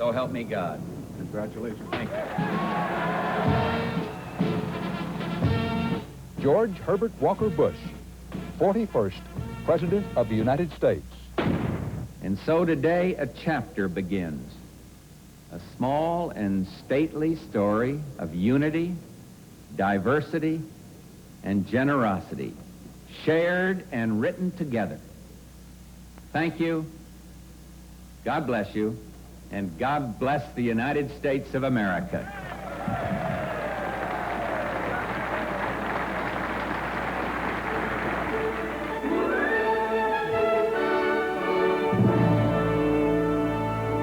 So help me God. Congratulations. Thank you. George Herbert Walker Bush, 41st President of the United States. And so today a chapter begins. A small and stately story of unity, diversity, and generosity, shared and written together. Thank you. God bless you. And God bless the United States of America.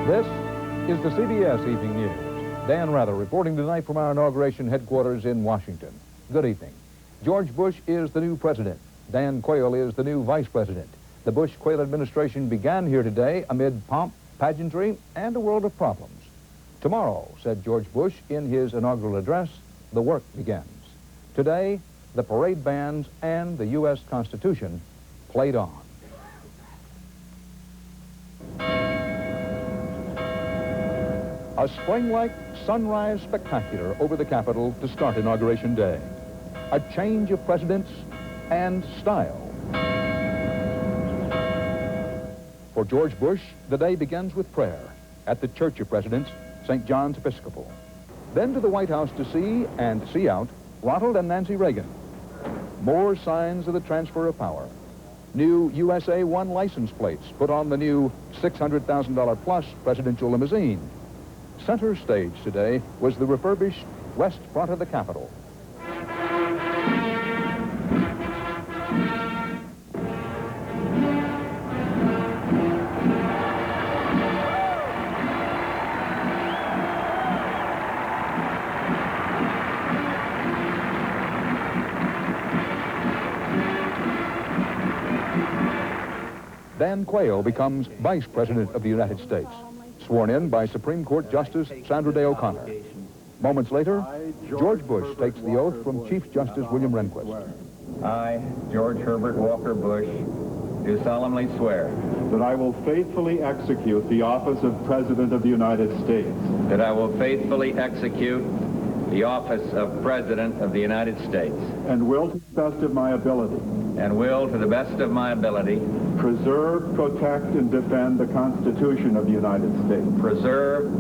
This is the CBS Evening News. Dan Rather reporting tonight from our inauguration headquarters in Washington. Good evening. George Bush is the new president. Dan Quayle is the new vice president. The Bush-Quayle administration began here today amid pomp, pageantry, and a world of problems. Tomorrow, said George Bush in his inaugural address, the work begins. Today, the parade bands and the U.S. Constitution played on. A spring-like sunrise spectacular over the Capitol to start Inauguration Day. A change of presidents and style. For George Bush, the day begins with prayer at the Church of Presidents, St. John's Episcopal. Then to the White House to see and see out Ronald and Nancy Reagan. More signs of the transfer of power. New USA 1 license plates put on the new $600,000 plus presidential limousine. Center stage today was the refurbished west front of the Capitol. Dan Quayle becomes Vice President of the United States, sworn in by Supreme Court Justice Sandra Day O'Connor. Moments later, George Bush takes the oath from Chief Justice William Rehnquist. I, George Herbert Walker Bush, do solemnly swear That I will faithfully execute the office of President of the United States. that I will faithfully execute the office of President of the United States And will, to the best of my ability, and will, to the best of my ability, preserve, protect, and defend the Constitution of the United States. preserve,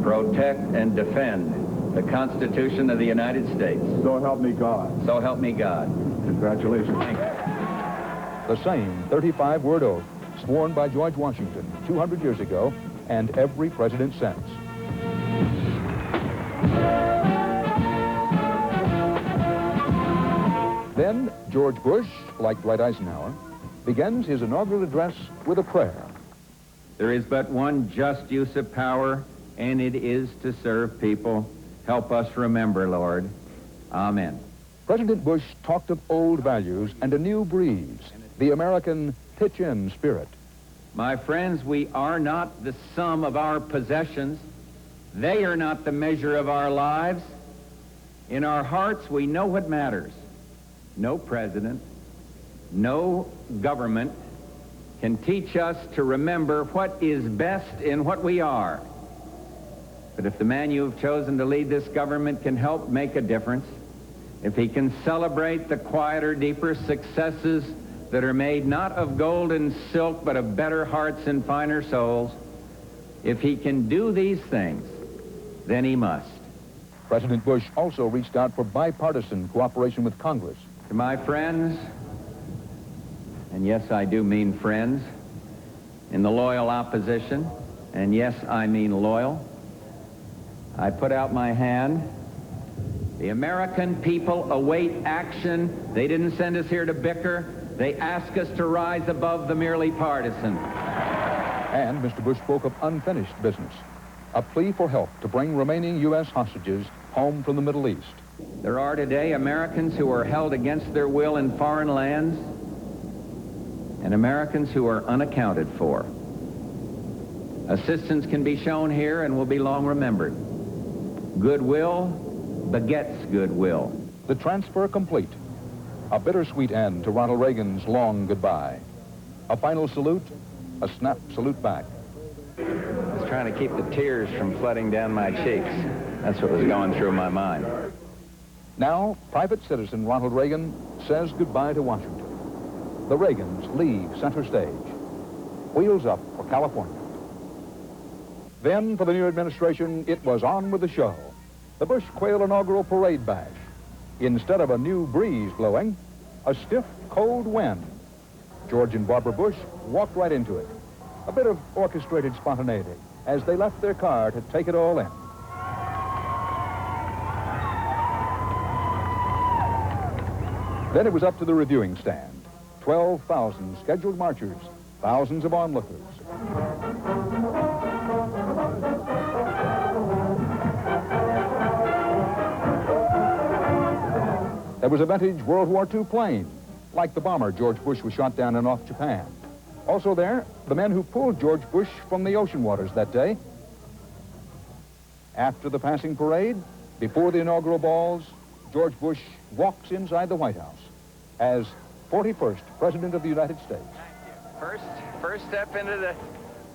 protect, and defend the Constitution of the United States. So help me God. So help me God. Congratulations. Thank you. The same 35-word oath sworn by George Washington 200 years ago and every president since. Then George Bush, like Dwight Eisenhower, begins his inaugural address with a prayer. There is but one just use of power, and it is to serve people. Help us remember, Lord. Amen. President Bush talked of old values and a new breeze, the American pitch-in spirit. My friends, we are not the sum of our possessions. They are not the measure of our lives. In our hearts, we know what matters. No president, no government can teach us to remember what is best in what we are. But if the man you have chosen to lead this government can help make a difference, if he can celebrate the quieter, deeper successes that are made not of gold and silk, but of better hearts and finer souls, if he can do these things, then he must. President Bush also reached out for bipartisan cooperation with Congress. To my friends, and yes, I do mean friends, in the loyal opposition, and yes, I mean loyal, I put out my hand. The American people await action. They didn't send us here to bicker. They ask us to rise above the merely partisan. And Mr. Bush spoke of unfinished business, a plea for help to bring remaining U.S. hostages home from the Middle East. There are today Americans who are held against their will in foreign lands, and Americans who are unaccounted for. Assistance can be shown here and will be long remembered. Goodwill begets goodwill. The transfer complete. A bittersweet end to Ronald Reagan's long goodbye. A final salute, a snap salute back. As trying to keep the tears from flooding down my cheeks. That's what was going through my mind. Now, private citizen Ronald Reagan says goodbye to Washington. The Reagans leave center stage. Wheels up for California. Then, for the new administration, it was on with the show. The Bush Quail inaugural parade bash. Instead of a new breeze blowing, a stiff, cold wind. George and Barbara Bush walked right into it. A bit of orchestrated spontaneity as they left their car to take it all in. Then it was up to the reviewing stand. 12,000 scheduled marchers, thousands of onlookers. There was a vintage World War II plane, like the bomber George Bush was shot down in off Japan. Also there, the men who pulled George Bush from the ocean waters that day. After the passing parade, before the inaugural balls, George Bush walks inside the White House as 41st President of the United States. Thank you. First step into the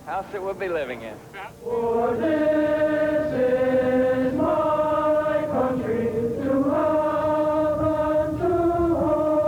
house that we'll be living in. For this is my country to love and to hold.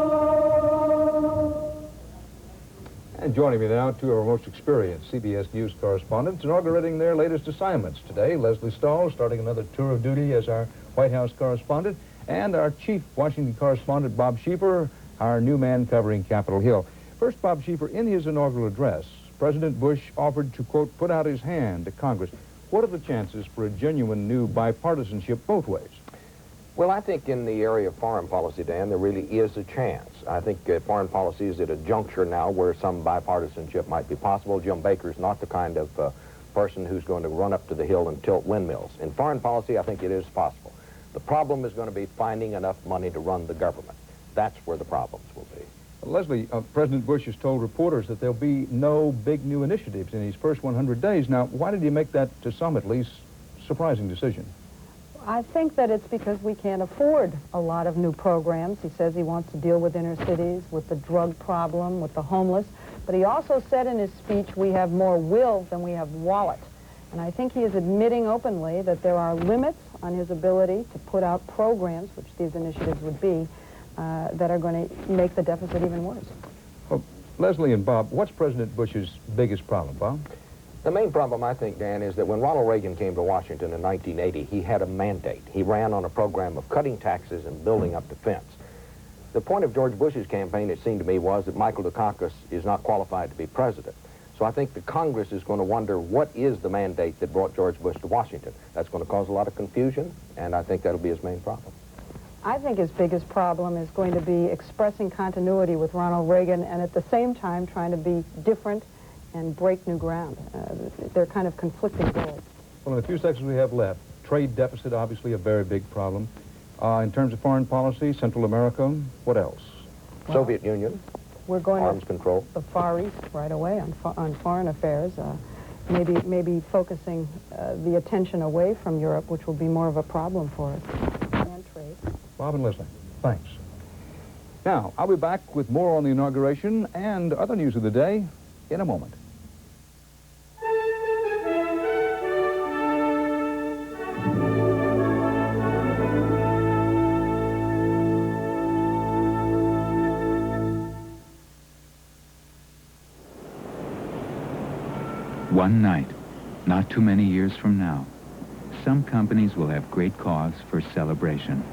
And joining me now, two of our most experienced CBS News correspondents, inaugurating their latest assignments today. Leslie Stahl starting another tour of duty as our White House correspondent, and our chief Washington correspondent, Bob Schieffer, our new man covering Capitol Hill. First, Bob Schieffer, in his inaugural address, President Bush offered to, quote, put out his hand to Congress. What are the chances for a genuine new bipartisanship both ways? Well, I think in the area of foreign policy, Dan, there really is a chance. I think foreign policy is at a juncture now where some bipartisanship might be possible. Jim Baker's not the kind of person who's going to run up to the hill and tilt windmills. In foreign policy, I think it is possible. The problem is going to be finding enough money to run the government. That's where the problems will be. Leslie, President Bush has told reporters that there'll be no big new initiatives in his first 100 days. Now, why did he make that, to some at least, surprising decision? I think that it's because we can't afford a lot of new programs. He says he wants to deal with inner cities, with the drug problem, with the homeless. But he also said in his speech, we have more will than we have wallet. And I think he is admitting openly that there are limits on his ability to put out programs, which these initiatives would be, that are going to make the deficit even worse. Well, Leslie and Bob, what's President Bush's biggest problem, Bob? The main problem, I think, Dan, is that when Ronald Reagan came to Washington in 1980, he had a mandate. He ran on a program of cutting taxes and building up defense. The point of George Bush's campaign, it seemed to me, was that Michael Dukakis is not qualified to be president. So I think the Congress is going to wonder what is the mandate that brought George Bush to Washington. That's going to cause a lot of confusion, and I think that'll be his main problem. I think his biggest problem is going to be expressing continuity with Ronald Reagan and at the same time trying to be different and break new ground. They're kind of conflicting goals. Well, in the few seconds we have left, trade deficit, obviously a very big problem. In terms of foreign policy, Central America, what else? Well, Soviet Union, we're going arms to control. the Far East right away on foreign affairs, maybe focusing the attention away from Europe, which will be more of a problem for us, and trade. Bob and Leslie, thanks. Now, I'll be back with more on the inauguration and other news of the day in a moment. One night, not too many years from now, some companies will have great cause for celebration.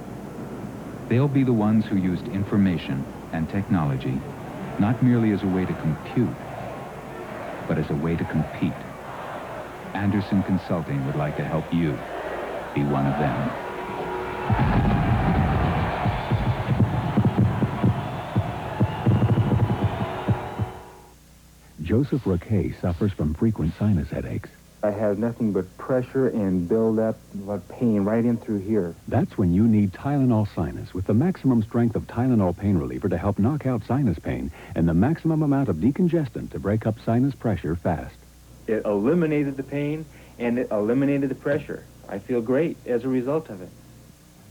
They'll be the ones who used information and technology, not merely as a way to compute, but as a way to compete. Anderson Consulting would like to help you be one of them. Joseph Roquet suffers from frequent sinus headaches. I have nothing but pressure and build-up of pain right in through here. That's when you need Tylenol Sinus with the maximum strength of Tylenol pain reliever to help knock out sinus pain and the maximum amount of decongestant to break up sinus pressure fast. It eliminated the pain and it eliminated the pressure. I feel great as a result of it.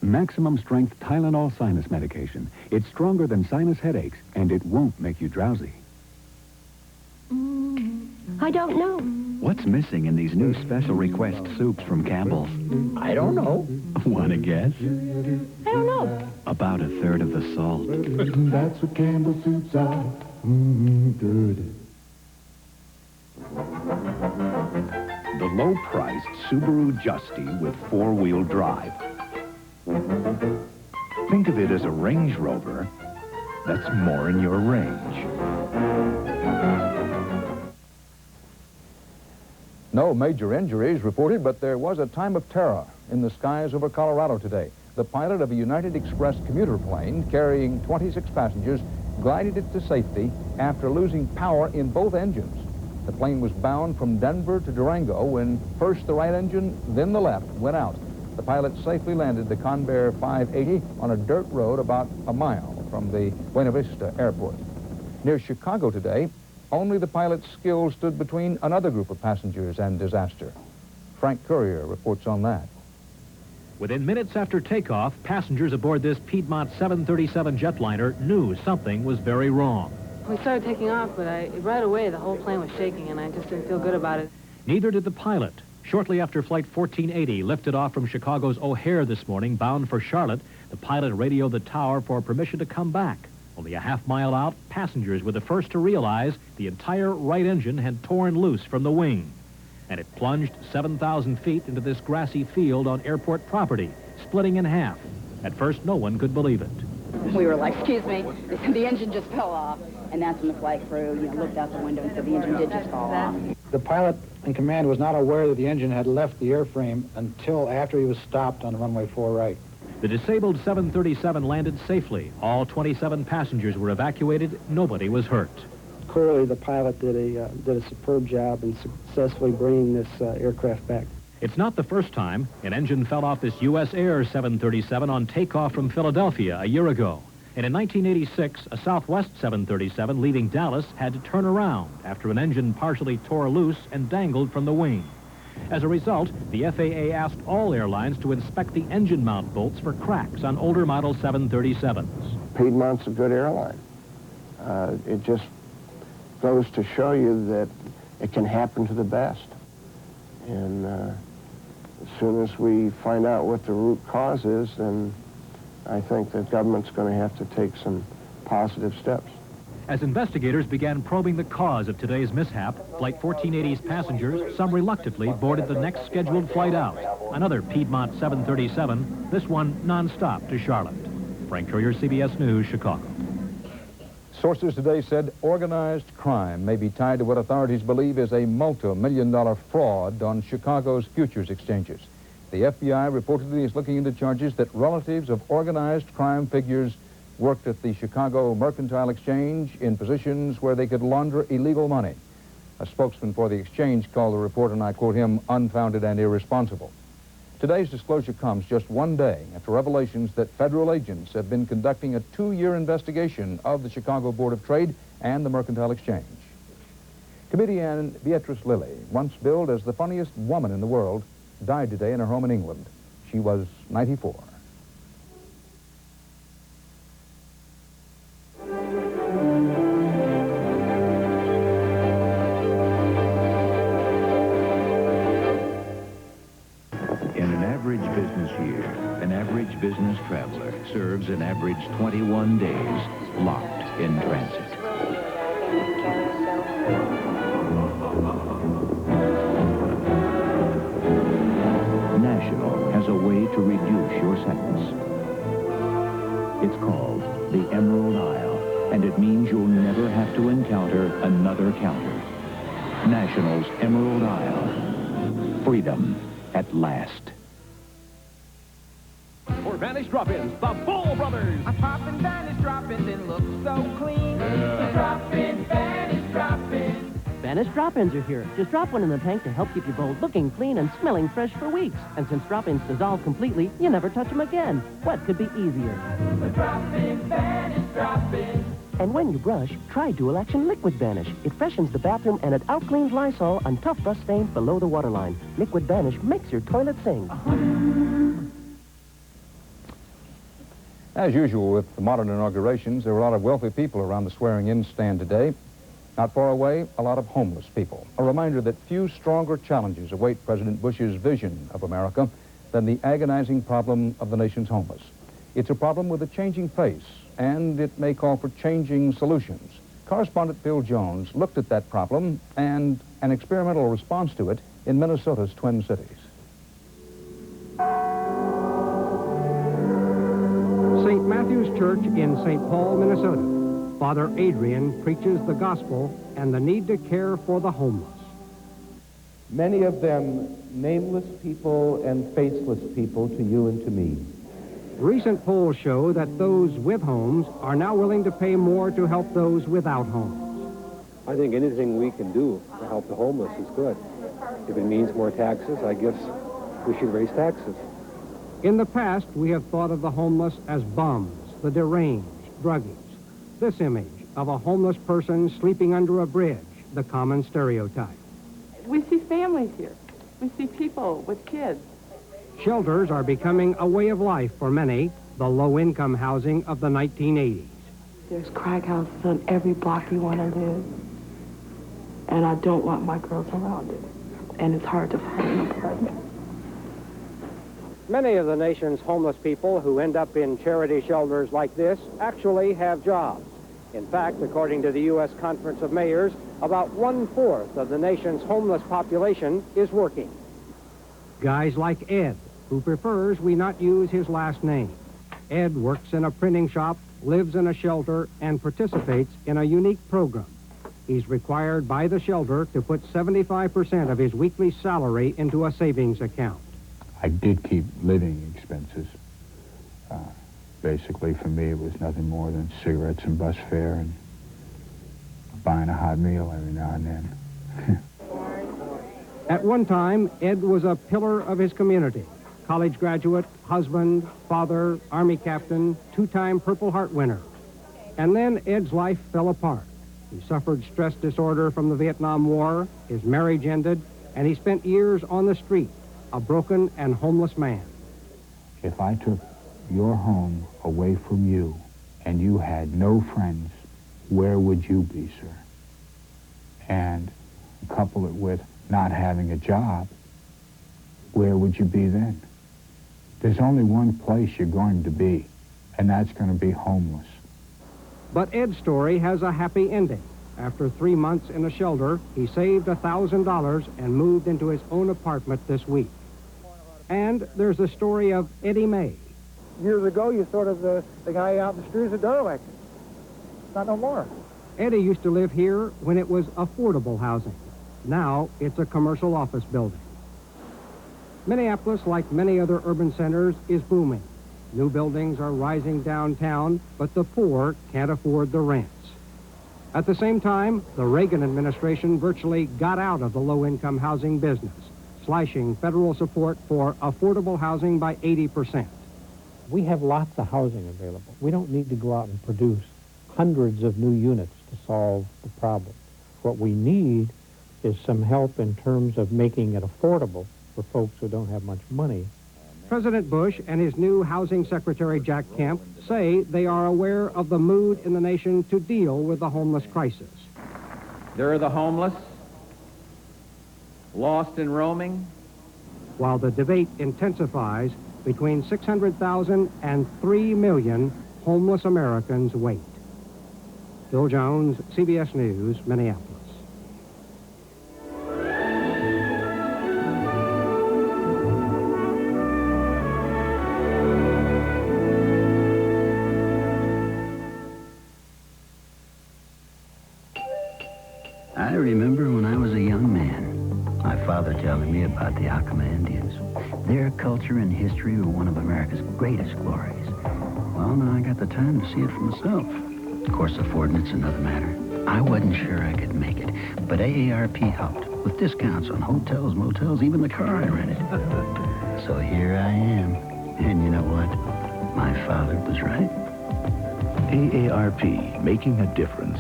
Maximum strength Tylenol Sinus medication. It's stronger than sinus headaches and it won't make you drowsy. I don't know. What's missing in these new special request soups from Campbell's? I don't know. Want to guess? I don't know. About a third of the salt. That's what Campbell soups are. Good. The low-priced Subaru Justy with four-wheel drive. Think of it as a Range Rover that's more in your range. No major injuries reported, but there was a time of terror in the skies over Colorado today. The pilot of a United Express commuter plane carrying 26 passengers glided it to safety after losing power in both engines. The plane was bound from Denver to Durango when first the right engine, then the left, went out. The pilot safely landed the Convair 580 on a dirt road about a mile from the Buena Vista Airport. Near Chicago today, only the pilot's skill stood between another group of passengers and disaster. Frank Courier reports on that. Within minutes after takeoff, passengers aboard this Piedmont 737 jetliner knew something was very wrong. We started taking off, but right away the whole plane was shaking, and I just didn't feel good about it. Neither did the pilot. Shortly after Flight 1480 lifted off from Chicago's O'Hare this morning, bound for Charlotte, the pilot radioed the tower for permission to come back. Only a half-mile out, passengers were the first to realize the entire right engine had torn loose from the wing. And it plunged 7,000 feet into this grassy field on airport property, splitting in half. At first, no one could believe it. We were like, excuse me, the engine just fell off. And that's when the flight crew, looked out the window and said the engine did just fall off. The pilot in command was not aware that the engine had left the airframe until after he was stopped on runway 4 right. The disabled 737 landed safely. All 27 passengers were evacuated. Nobody was hurt. Clearly, the pilot did a superb job in successfully bringing this aircraft back. It's not the first time an engine fell off this U.S. Air 737 on takeoff from Philadelphia a year ago. And in 1986, a Southwest 737 leaving Dallas had to turn around after an engine partially tore loose and dangled from the wing. As a result, the FAA asked all airlines to inspect the engine mount bolts for cracks on older model 737s. Piedmont's a good airline. It just goes to show you that it can happen to the best. And as soon as we find out what the root cause is, then I think that government's going to have to take some positive steps. As investigators began probing the cause of today's mishap, Flight 1480's passengers, some reluctantly, boarded the next scheduled flight out. Another Piedmont 737, this one non-stop to Charlotte. Frank Courier, CBS News, Chicago. Sources today said organized crime may be tied to what authorities believe is a multi-million-dollar fraud on Chicago's futures exchanges. The FBI reportedly is looking into charges that relatives of organized crime figures worked at the Chicago Mercantile Exchange in positions where they could launder illegal money. A spokesman for the exchange called the report, and I quote him, unfounded and irresponsible. Today's disclosure comes just one day after revelations that federal agents have been conducting a 2-year investigation of the Chicago Board of Trade and the Mercantile Exchange. Comedian Beatrice Lillie, once billed as the funniest woman in the world, died today in her home in England. She was 94. In an average business year, an average business traveler serves an average 21 days locked in transit. National has a way to reduce your sentence. It's called the Emerald Isle, and it means you'll never have to encounter another counter. National's Emerald Isle. Freedom at last. For Vanish Drop-Ins, the Ball Brothers. I pop and Vanish Drop-Ins and look so clean. Yeah. Drop-in, Vanish Drop-Ins. Vanish Drop-Ins are here. Just drop one in the tank to help keep your bowl looking clean and smelling fresh for weeks. And since drop-ins dissolve completely, you never touch them again. What could be easier? The Drop-in, Vanish Drop-Ins. And when you brush, try Dual Action Liquid Vanish. It freshens the bathroom and it outcleans Lysol on tough rust stains below the waterline. Liquid Vanish makes your toilet sing. As usual with the modern inaugurations, there were a lot of wealthy people around the swearing-in stand today. Not far away, a lot of homeless people. A reminder that few stronger challenges await President Bush's vision of America than the agonizing problem of the nation's homeless. It's a problem with a changing face, and it may call for changing solutions. Correspondent Bill Jones looked at that problem and an experimental response to it in Minnesota's Twin Cities. St. Matthew's Church in St. Paul, Minnesota. Father Adrian preaches the gospel and the need to care for the homeless. Many of them nameless people and faceless people to you and to me. Recent polls show that those with homes are now willing to pay more to help those without homes. I think anything we can do to help the homeless is good. If it means more taxes, I guess we should raise taxes. In the past, we have thought of the homeless as bums, the deranged, druggies. This image of a homeless person sleeping under a bridge, the common stereotype. We see families here. We see people with kids. Shelters are becoming a way of life for many, the low-income housing of the 1980s. There's crack houses on every block you want to live. And I don't want my girls around it. And it's hard to find an apartment. Many of the nation's homeless people who end up in charity shelters like this actually have jobs. In fact, according to the U.S. Conference of Mayors, about 1/4 of the nation's homeless population is working. Guys like Ed, who prefers we not use his last name. Ed works in a printing shop, lives in a shelter, and participates in a unique program. He's required by the shelter to put 75% of his weekly salary into a savings account. I did keep living expenses. Basically, for me, it was nothing more than cigarettes and bus fare and buying a hot meal every now and then. At one time, Ed was a pillar of his community. College graduate, husband, father, Army captain, 2-time Purple Heart winner. And then Ed's life fell apart. He suffered stress disorder from the Vietnam War, his marriage ended, and he spent years on the street, a broken and homeless man. If I took your home away from you and you had no friends, where would you be, sir? And couple it with not having a job, where would you be then? There's only one place you're going to be, and that's going to be homeless. But Ed's story has a happy ending. After 3 months in a shelter, he saved $1,000 and moved into his own apartment this week. And there's the story of Eddie May. Years ago, you sort of the guy out in the streets of derelict. Not no more. Eddie used to live here when it was affordable housing. Now it's a commercial office building. Minneapolis, like many other urban centers, is booming. New buildings are rising downtown, but the poor can't afford the rents. At the same time, the Reagan administration virtually got out of the low-income housing business, slashing federal support for affordable housing by 80%. We have lots of housing available. We don't need to go out and produce hundreds of new units to solve the problem. What we need is some help in terms of making it affordable for folks who don't have much money. President Bush and his new housing secretary, Jack Kemp, say they are aware of the mood in the nation to deal with the homeless crisis. There are the homeless, lost and roaming. While the debate intensifies, between 600,000 and 3 million homeless Americans wait. Bill Jones, CBS News, Minneapolis. I remember when I was a young man, my father telling me about the Acoma Indians. Their culture and history were one of America's greatest glories. Well, now I got the time to see it for myself. Of course, affording it's another matter. I wasn't sure I could make it, but AARP helped with discounts on hotels, motels, even the car I rented. So here I am. And you know what? My father was right. AARP, making a difference.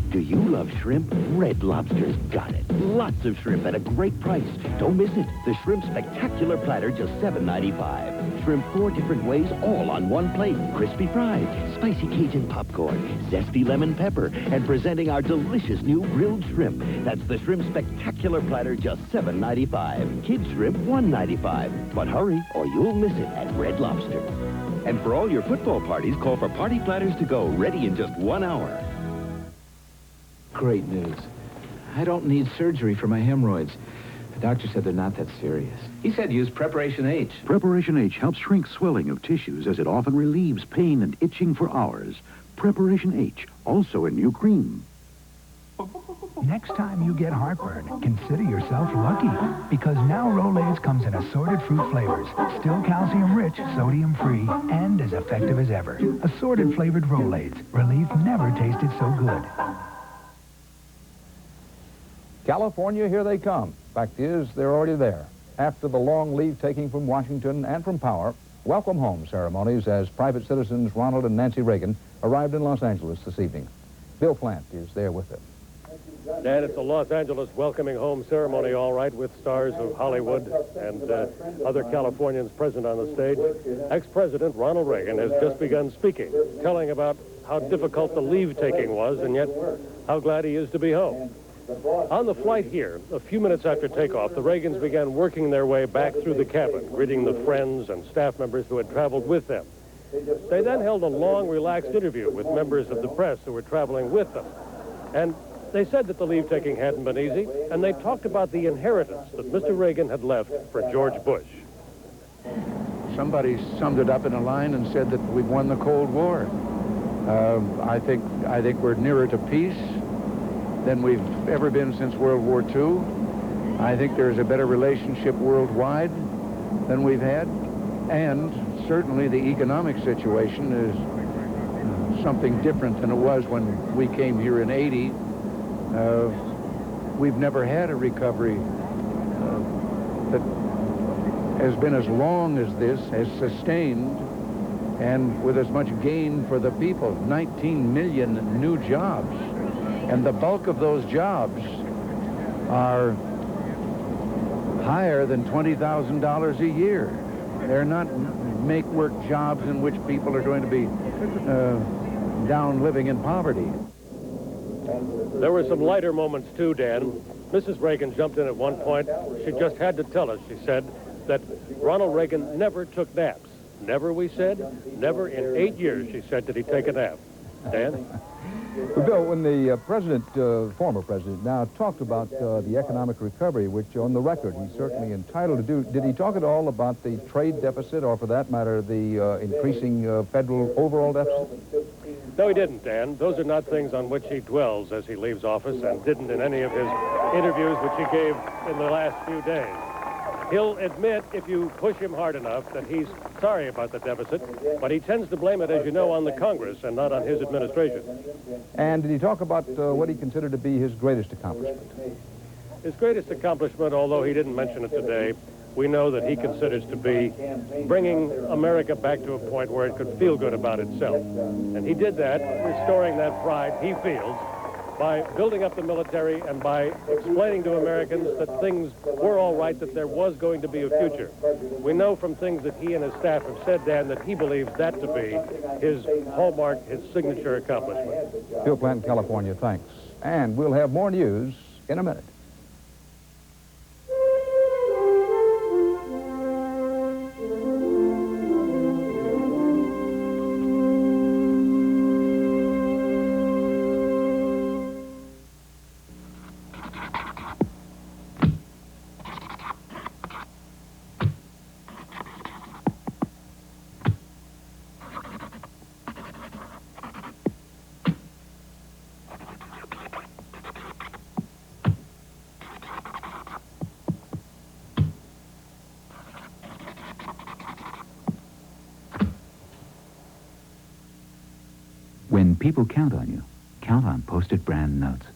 Do you love shrimp? Red Lobster's got it. Lots of shrimp at a great price. Don't miss it. The Shrimp Spectacular Platter, just $7.95. shrimp 4 different ways, all on one plate. Crispy fries, spicy Cajun popcorn, zesty lemon pepper, and presenting our delicious new grilled shrimp. That's the Shrimp Spectacular Platter, just $7.95. Kids shrimp, $1.95. But hurry, or you'll miss it at Red Lobster. And for all your football parties, call for Party Platters to go, ready in just 1 hour. Great news. I don't need surgery for my hemorrhoids. The doctor said they're not that serious. He said use Preparation H. Preparation H helps shrink swelling of tissues as it often relieves pain and itching for hours. Preparation H, also in new cream. Next time you get heartburn, consider yourself lucky, because now Rolaids comes in assorted fruit flavors, still calcium-rich, sodium-free, and as effective as ever. Assorted flavored Rolaids. Relief never tasted so good. California, here they come. Fact is, they're already there. After the long leave-taking from Washington and from power, welcome home ceremonies as private citizens Ronald and Nancy Reagan arrived in Los Angeles this evening. Bill Plant is there with them. Dan, it's a Los Angeles welcoming home ceremony, all right, with stars of Hollywood and other Californians present on the stage. Ex-President Ronald Reagan has just begun speaking, telling about how difficult the leave-taking was, and yet how glad he is to be home. On the flight here, a few minutes after takeoff, the Reagans began working their way back through the cabin, greeting the friends and staff members who had traveled with them. They then held a long, relaxed interview with members of the press who were traveling with them. And they said that the leave-taking hadn't been easy, and they talked about the inheritance that Mr. Reagan had left for George Bush. Somebody summed it up in a line and said that we've won the Cold War. I think we're nearer to peace than we've ever been since World War II. I think there's a better relationship worldwide than we've had, and certainly the economic situation is something different than it was when we came here in '80. We've never had a recovery that has been as long as this, as sustained, and with as much gain for the people. 19 million new jobs. And the bulk of those jobs are higher than $20,000 a year. They're not make-work jobs in which people are going to be down living in poverty. There were some lighter moments, too, Dan. Mrs. Reagan jumped in at one point. She just had to tell us, she said, that Ronald Reagan never took naps. Never, we said. Never in 8 years, she said, did he take a nap. Dan? Well, Bill, when the former president, now talked about the economic recovery, which on the record he's certainly entitled to do, did he talk at all about the trade deficit, or for that matter, the increasing federal overall deficit? No, he didn't, Dan. Those are not things on which he dwells as he leaves office, and didn't in any of his interviews which he gave in the last few days. He'll admit, if you push him hard enough, that he's sorry about the deficit, but he tends to blame it, as you know, on the Congress and not on his administration. And did he talk about what he considered to be his greatest accomplishment? His greatest accomplishment, although he didn't mention it today, we know that he considers to be bringing America back to a point where it could feel good about itself. And he did that, restoring that pride he feels, by building up the military and by explaining to Americans that things were all right, that there was going to be a future. We know from things that he and his staff have said, Dan, that he believes that to be his hallmark, his signature accomplishment. Bill Plant, California, thanks. And we'll have more news in a minute. When people count on you, count on Post-it brand notes.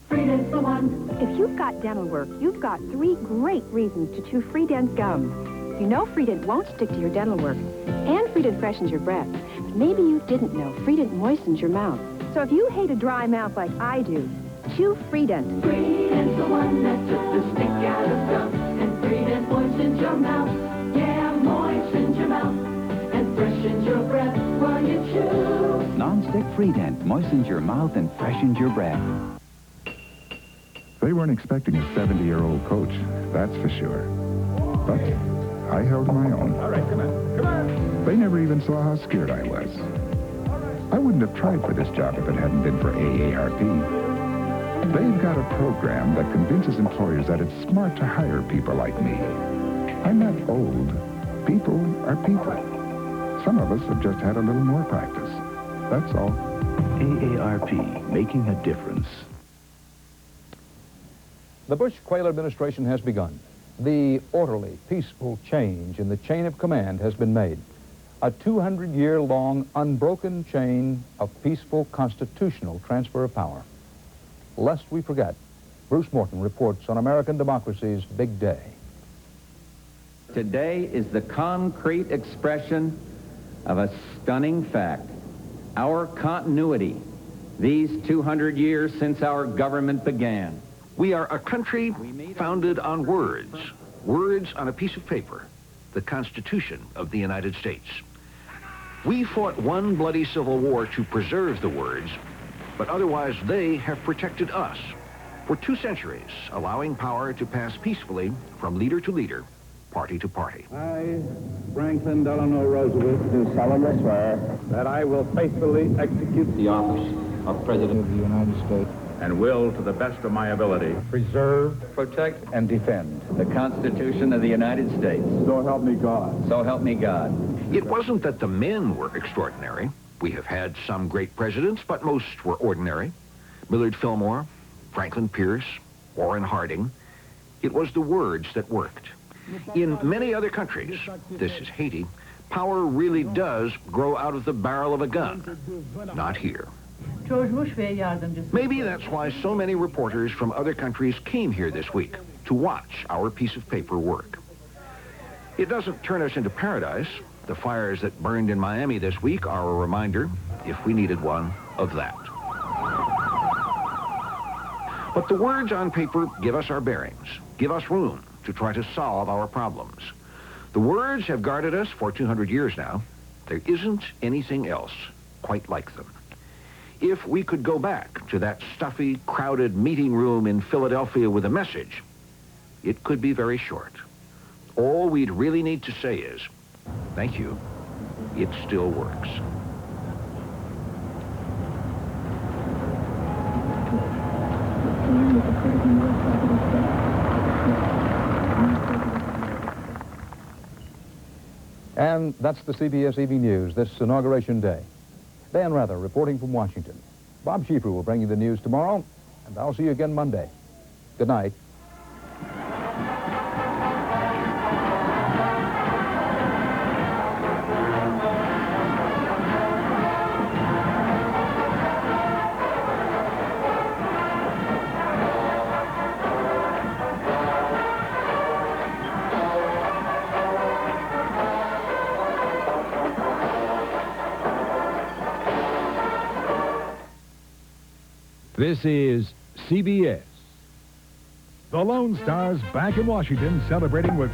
Freedent's the one. If you've got dental work, you've got 3 great reasons to chew Freedent's gum. You know Freedent won't stick to your dental work, and Freedent freshens your breath. But maybe you didn't know Freedent moistens your mouth. So if you hate a dry mouth like I do, chew Freedent. Freedent's the one that took the stick out of gum, and Freedent moistens your mouth. Yeah, freshens your breath while you chew. Non-stick Freedent moistens your mouth and freshens your breath. They weren't expecting a 70-year-old coach, that's for sure. But I held my own. All right, come on. Come on. They never even saw how scared I was. I wouldn't have tried for this job if it hadn't been for AARP. They've got a program that convinces employers that it's smart to hire people like me. I'm not old. People are people. Some of us have just had a little more practice. That's all. AARP, making a difference. The Bush-Quayle administration has begun. The orderly, peaceful change in the chain of command has been made. A 200-year-long, unbroken chain of peaceful constitutional transfer of power. Lest we forget, Bruce Morton reports on American democracy's big day. Today is the concrete expression of a stunning fact. Our continuity, these 200 years since our government began. We are a country founded on words. Words on a piece of paper. The Constitution of the United States. We fought one bloody civil war to preserve the words, but otherwise they have protected us for 2 centuries, allowing power to pass peacefully from leader to leader, party to party. I, Franklin Delano Roosevelt, do solemnly swear that I will faithfully execute the office of President of the United States and will, to the best of my ability, preserve, protect, and defend The Constitution of the United States. So help me God. So help me God. It wasn't that the men were extraordinary. We have had some great presidents, but most were ordinary. Millard Fillmore, Franklin Pierce, Warren Harding. It was the words that worked. In many other countries, this is Haiti, power really does grow out of the barrel of a gun. Not here. Maybe that's why so many reporters from other countries came here this week to watch our piece of paper work. It doesn't turn us into paradise. The fires that burned in Miami this week are a reminder, if we needed one, of that. But the words on paper give us our bearings, give us room to try to solve our problems. The words have guarded us for 200 years now. There isn't anything else quite like them. If we could go back to that stuffy, crowded meeting room in Philadelphia with a message, it could be very short. All we'd really need to say is, thank you, it still works. And that's the CBS Evening News this Inauguration Day. Dan Rather reporting from Washington. Bob Schieffer will bring you the news tomorrow, and I'll see you again Monday. Good night. This is CBS. The Lone Star's back in Washington celebrating with